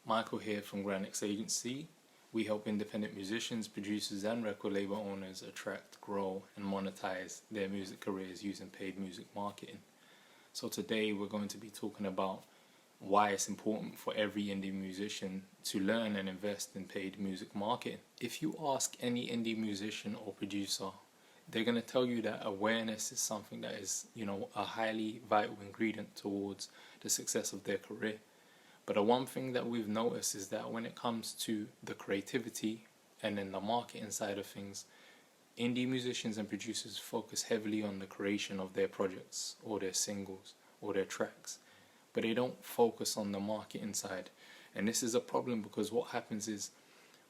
Michael here from GRNDXAGENCY. We help independent musicians, producers and record label owners attract, grow and monetize their music careers using paid music marketing. So today we're going to be talking about why it's important for every indie musician to learn and invest in paid music marketing. If you ask any indie musician or producer, they're going to tell you that awareness is something that is, a highly vital ingredient towards the success of their career. But the one thing that we've noticed is that when it comes to the creativity and then the marketing side of things, indie musicians and producers focus heavily on the creation of their projects or their singles or their tracks, but they don't focus on the marketing side. And this is a problem because what happens is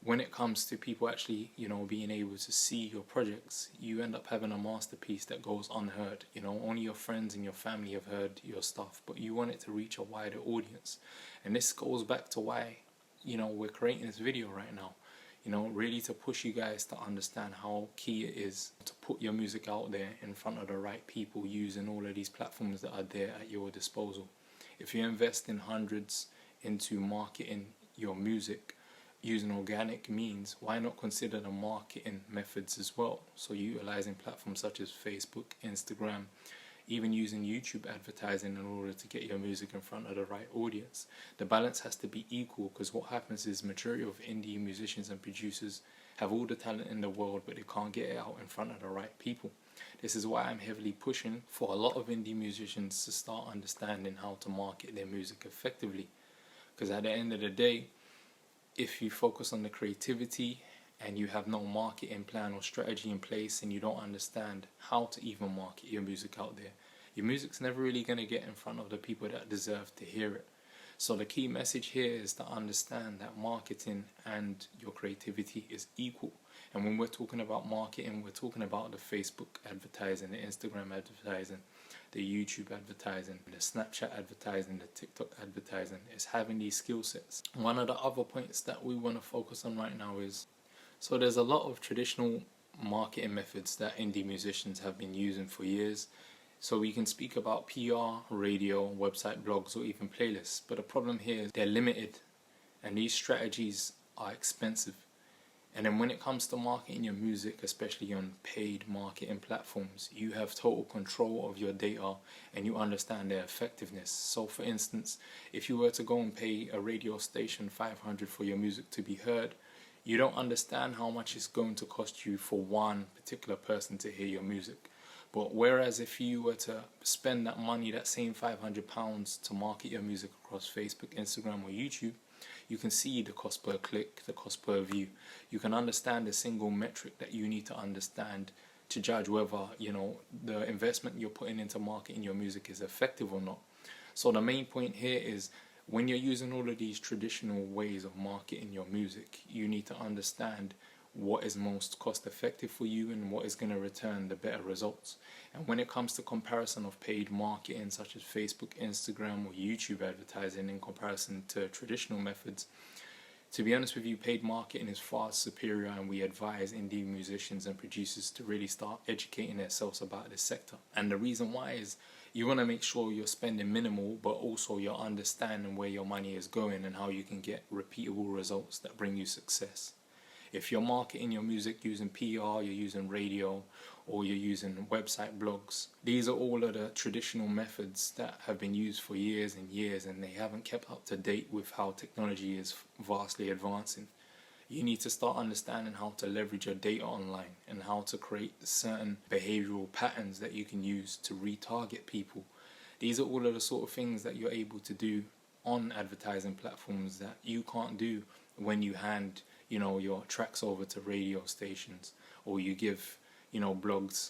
when it comes to people actually, being able to see your projects, you end up having a masterpiece that goes unheard. Only your friends and your family have heard your stuff, but you want it to reach a wider audience. And this goes back to why, we're creating this video right now. Really to push you guys to understand how key it is to put your music out there in front of the right people using all of these platforms that are there at your disposal. If you invest in hundreds into marketing your music using organic means, why not consider the marketing methods as well? So utilizing platforms such as Facebook, Instagram, even using YouTube advertising in order to get your music in front of the right audience. The balance has to be equal, because what happens is majority of indie musicians and producers have all the talent in the world, but they can't get it out in front of the right people. This is why I'm heavily pushing for a lot of indie musicians to start understanding how to market their music effectively. Because at the end of the day, if you focus on the creativity and you have no marketing plan or strategy in place and you don't understand how to even market your music out there, your music's never really going to get in front of the people that deserve to hear it. So the key message here is to understand that marketing and your creativity is equal. And when we're talking about marketing, we're talking about the Facebook advertising, the Instagram advertising, the YouTube advertising, the Snapchat advertising, the TikTok advertising. Is having these skill sets. One of the other points that we want to focus on right now is, so there's a lot of traditional marketing methods that indie musicians have been using for years. So we can speak about PR, radio, website, blogs, or even playlists. But the problem here is they're limited and these strategies are expensive. And then when it comes to marketing your music, especially on paid marketing platforms, you have total control of your data and you understand their effectiveness. So for instance, if you were to go and pay a radio station $500 for your music to be heard, you don't understand how much it's going to cost you for one particular person to hear your music. But whereas if you were to spend that money, that same £500 to market your music across Facebook, Instagram or YouTube, you can see the cost per click, the cost per view. You can understand the single metric that you need to understand to judge whether, the investment you're putting into marketing your music is effective or not. So the main point here is when you're using all of these traditional ways of marketing your music, you need to understand what is most cost effective for you and what is going to return the better results. And when it comes to comparison of paid marketing such as Facebook, Instagram or YouTube advertising in comparison to traditional methods, to be honest with you, paid marketing is far superior, and we advise indie musicians and producers to really start educating themselves about this sector. And the reason why is you want to make sure you're spending minimal, but also you're understanding where your money is going and how you can get repeatable results that bring you success. If you're marketing your music using PR, you're using radio, or you're using website blogs, these are all of the traditional methods that have been used for years and years, and they haven't kept up to date with how technology is vastly advancing. You need to start understanding how to leverage your data online and how to create certain behavioral patterns that you can use to retarget people. These are all of the sort of things that you're able to do on advertising platforms that you can't do when you hand your tracks over to radio stations, or you give blogs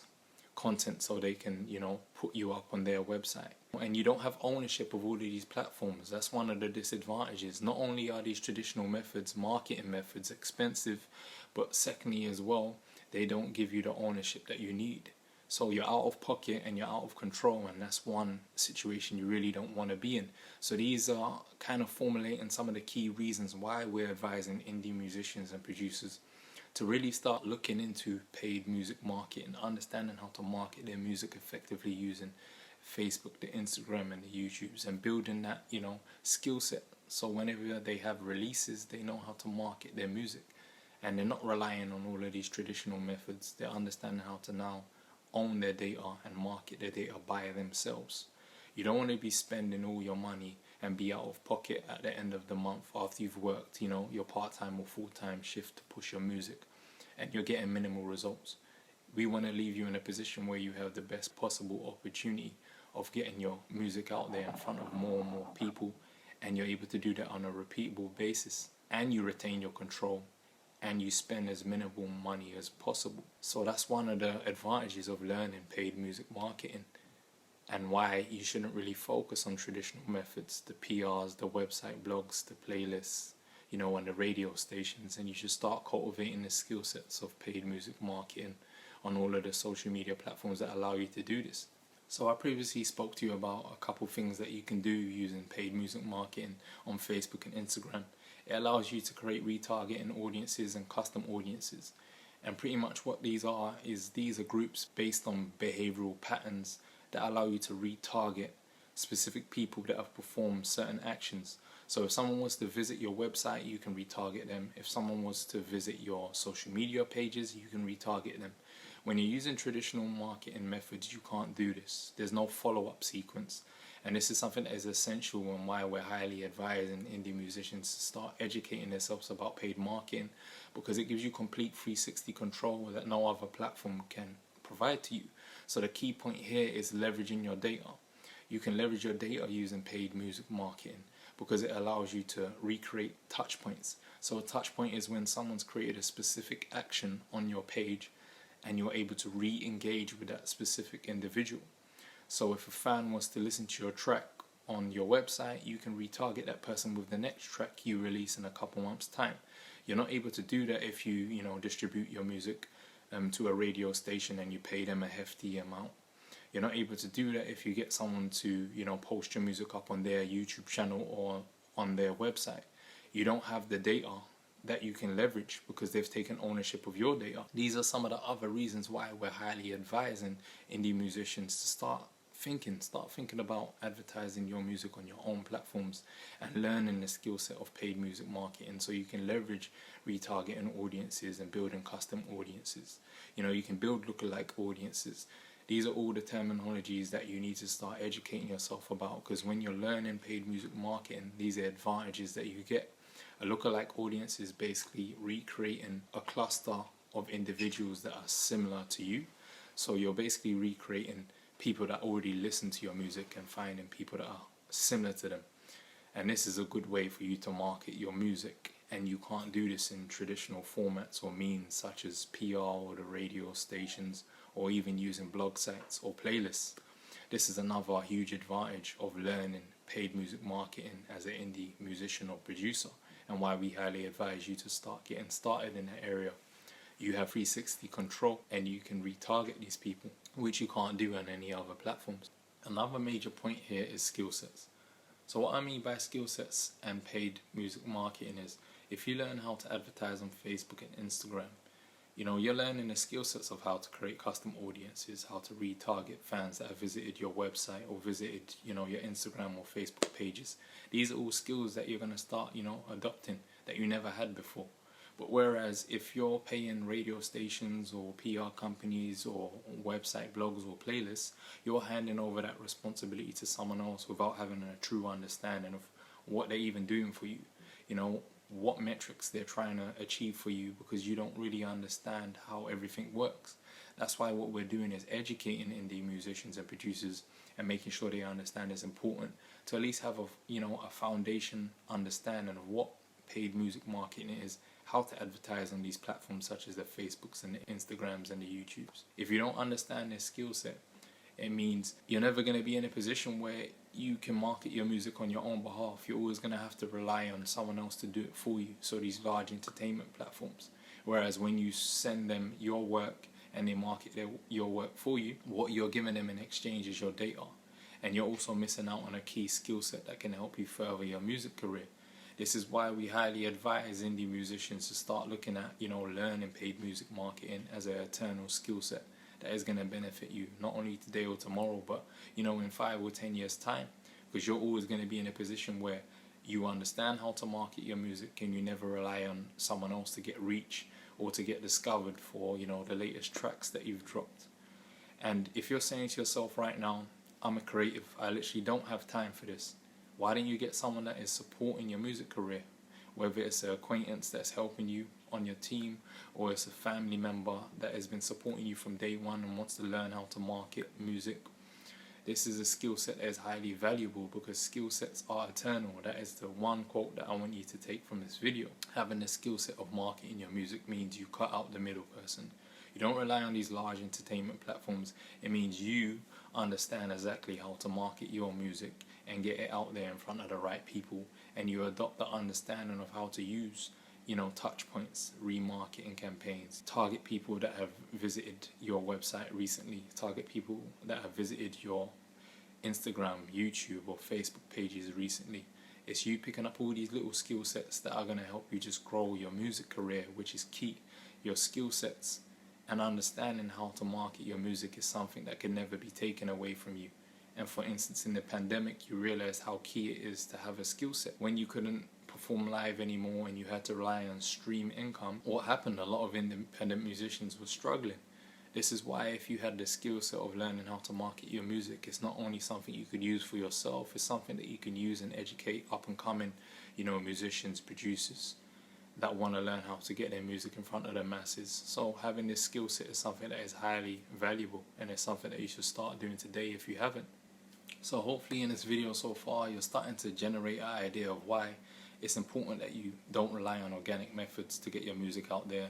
content so they can put you up on their website, and you don't have ownership of all of these platforms. That's one of the disadvantages. Not only are these traditional methods, marketing methods, expensive, but secondly as well, they don't give you the ownership that you need. So you're out of pocket and you're out of control, and that's one situation you really don't want to be in. So these are kind of formulating some of the key reasons why we're advising indie musicians and producers to really start looking into paid music marketing, understanding how to market their music effectively using Facebook, the Instagram and the YouTubes, and building that skill set So whenever they have releases, they know how to market their music, and they're not relying on all of these traditional methods. They understand how to now own their data and market their data by themselves. You don't want to be spending all your money and be out of pocket at the end of the month after you've worked, your part-time or full-time shift to push your music, and you're getting minimal results. We want to leave you in a position where you have the best possible opportunity of getting your music out there in front of more and more people, and you're able to do that on a repeatable basis, and you retain your control, and you spend as minimal money as possible. So that's one of the advantages of learning paid music marketing, and why you shouldn't really focus on traditional methods, the PRs, the website blogs, the playlists, and the radio stations, and you should start cultivating the skill sets of paid music marketing on all of the social media platforms that allow you to do this. So I previously spoke to you about a couple things that you can do using paid music marketing on Facebook and Instagram. It allows you to create retargeting audiences and custom audiences. And pretty much what these are groups based on behavioral patterns that allow you to retarget specific people that have performed certain actions. So if someone was to visit your website, you can retarget them. If someone was to visit your social media pages, you can retarget them. When you're using traditional marketing methods, you can't do this. There's no follow-up sequence. And this is something that is essential, and why we're highly advising indie musicians to start educating themselves about paid marketing, because it gives you complete 360 control that no other platform can provide to you. So the key point here is leveraging your data. You can leverage your data using paid music marketing because it allows you to recreate touch points. So a touch point is when someone's created a specific action on your page and you're able to re-engage with that specific individual. So if a fan was to listen to your track on your website, you can retarget that person with the next track you release in a couple months' time. You're not able to do that if you distribute your music to a radio station and you pay them a hefty amount. You're not able to do that if you get someone to post your music up on their YouTube channel or on their website. You don't have the data that you can leverage because they've taken ownership of your data. These are some of the other reasons why we're highly advising indie musicians to start thinking about advertising your music on your own platforms and learning the skill set of paid music marketing, so you can leverage retargeting audiences and building custom audiences. You can build lookalike audiences. These are all the terminologies that you need to start educating yourself about, because when you're learning paid music marketing, these are advantages that you get. A lookalike audience is basically recreating a cluster of individuals that are similar to you. So you're basically recreating people that already listen to your music and finding people that are similar to them. And this is a good way for you to market your music. And you can't do this in traditional formats or means such as PR or the radio stations, or even using blog sites or playlists. This is another huge advantage of learning paid music marketing as an indie musician or producer, and why we highly advise you to start getting started in that area. You have 360 control and you can retarget these people, which you can't do on any other platforms. Another major point here is skill sets. So what I mean by skill sets and paid music marketing is, if you learn how to advertise on Facebook and Instagram, you're learning the skill sets of how to create custom audiences, how to retarget fans that have visited your website or visited, your Instagram or Facebook pages. These are all skills that you're going to start, adopting that you never had before. But whereas if you're paying radio stations or PR companies or website blogs or playlists, you're handing over that responsibility to someone else without having a true understanding of what they're even doing for you. What metrics they're trying to achieve for you, because you don't really understand how everything works. That's why what we're doing is educating indie musicians and producers and making sure they understand it's important to at least have a foundation understanding of what paid music marketing is, how to advertise on these platforms such as the Facebooks and the Instagrams and the YouTubes. If you don't understand this skill set, it means you're never going to be in a position where you can market your music on your own behalf. You're always going to have to rely on someone else to do it for you, so these large entertainment platforms. Whereas when you send them your work and they market your work for you, what you're giving them in exchange is your data. And you're also missing out on a key skill set that can help you further your music career. This is why we highly advise indie musicians to start looking at, learning paid music marketing as an eternal skill set that is going to benefit you not only today or tomorrow, but in 5 or 10 years time, because you're always going to be in a position where you understand how to market your music, and you never rely on someone else to get reach or to get discovered for, the latest tracks that you've dropped. And if you're saying to yourself right now, I'm a creative, I literally don't have time for this, why don't you get someone that is supporting your music career? Whether it's an acquaintance that's helping you on your team, or it's a family member that has been supporting you from day one and wants to learn how to market music. This is a skill set that is highly valuable, because skill sets are eternal. That is the one quote that I want you to take from this video. Having the skill set of marketing your music means you cut out the middle person. You don't rely on these large entertainment platforms. It means you understand exactly how to market your music and get it out there in front of the right people, and you adopt the understanding of how to use touch points, remarketing campaigns, target people that have visited your website recently, target people that have visited your Instagram, YouTube or Facebook pages recently. It's you picking up all these little skill sets that are going to help you just grow your music career, which is key. Your skill sets and understanding how to market your music is something that can never be taken away from you. And for instance, in the pandemic, you realized how key it is to have a skill set. When you couldn't perform live anymore and you had to rely on stream income, what happened? A lot of independent musicians were struggling. This is why, if you had the skill set of learning how to market your music, it's not only something you could use for yourself, it's something that you can use and educate up and coming, musicians, producers that want to learn how to get their music in front of the masses. So having this skill set is something that is highly valuable, and it's something that you should start doing today if you haven't. So hopefully in this video so far, you're starting to generate an idea of why it's important that you don't rely on organic methods to get your music out there.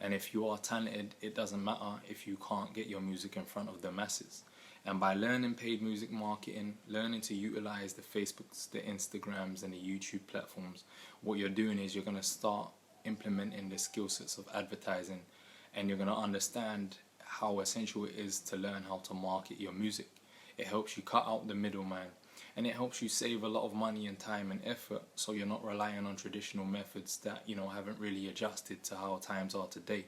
And if you are talented, it doesn't matter if you can't get your music in front of the masses. And by learning paid music marketing, learning to utilize the Facebooks, the Instagrams and the YouTube platforms, what you're doing is you're going to start implementing the skill sets of advertising, and you're going to understand how essential it is to learn how to market your music. It helps you cut out the middleman, and it helps you save a lot of money and time and effort, so you're not relying on traditional methods that haven't really adjusted to how times are today.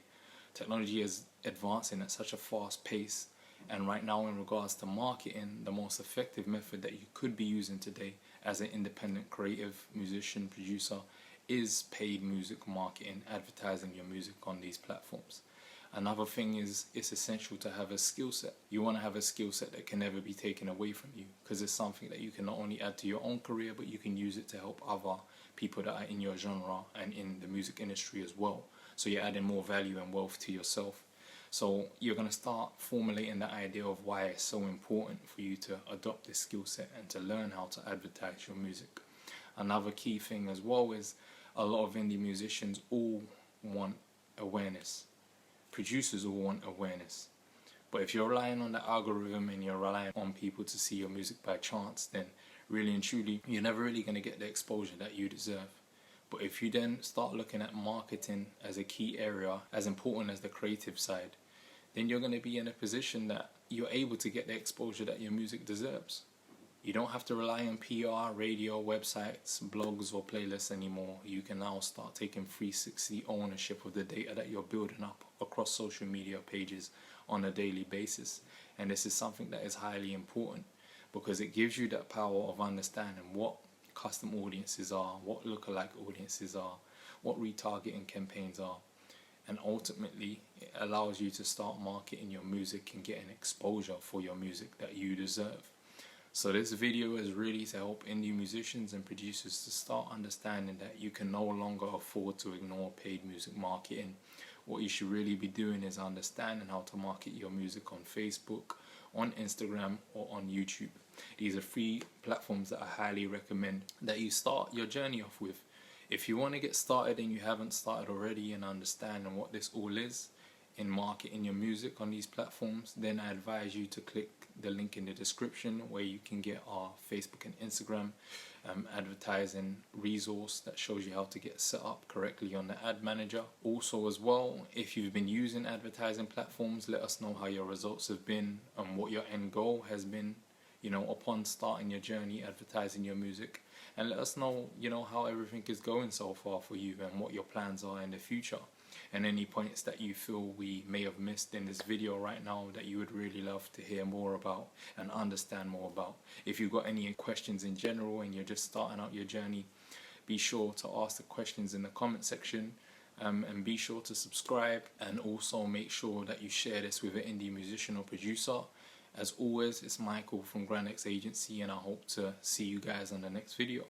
Technology is advancing at such a fast pace, and right now, in regards to marketing, the most effective method that you could be using today as an independent creative musician, producer, is paid music marketing, advertising your music on these platforms. Another thing is, it's essential to have a skill set. You want to have a skill set that can never be taken away from you, because it's something that you can not only add to your own career, but you can use it to help other people that are in your genre and in the music industry as well. So you're adding more value and wealth to yourself. So you're going to start formulating the idea of why it's so important for you to adopt this skill set and to learn how to advertise your music. Another key thing as well is, a lot of indie musicians all want awareness. Producers all want awareness. But if you're relying on the algorithm and you're relying on people to see your music by chance, then really and truly, you're never really going to get the exposure that you deserve. But if you then start looking at marketing as a key area, as important as the creative side, then you're going to be in a position that you're able to get the exposure that your music deserves. You don't have to rely on PR, radio, websites, blogs or playlists anymore. You can now start taking 360 ownership of the data that you're building up across social media pages on a daily basis. And this is something that is highly important, because it gives you that power of understanding what custom audiences are, what lookalike audiences are, what retargeting campaigns are. And ultimately, it allows you to start marketing your music and getting exposure for your music that you deserve. So this video is really to help indie musicians and producers to start understanding that you can no longer afford to ignore paid music marketing. What you should really be doing is understanding how to market your music on Facebook, on Instagram or on YouTube. These are 3 platforms that I highly recommend that you start your journey off with. If you want to get started and you haven't started already and understanding what this all is in marketing your music on these platforms, then I advise you to click the link in the description where you can get our Facebook and Instagram advertising resource that shows you how to get set up correctly on the ad manager. Also as well, if you've been using advertising platforms, let us know how your results have been and what your end goal has been, upon starting your journey advertising your music. And let us know, how everything is going so far for you and what your plans are in the future. And any points that you feel we may have missed in this video right now that you would really love to hear more about and understand more about. If you've got any questions in general and you're just starting out your journey, be sure to ask the questions in the comment section, and be sure to subscribe, and also make sure that you share this with an indie musician or producer. As always, it's Michael from GRNDXAGENCY, and I hope to see you guys on the next video.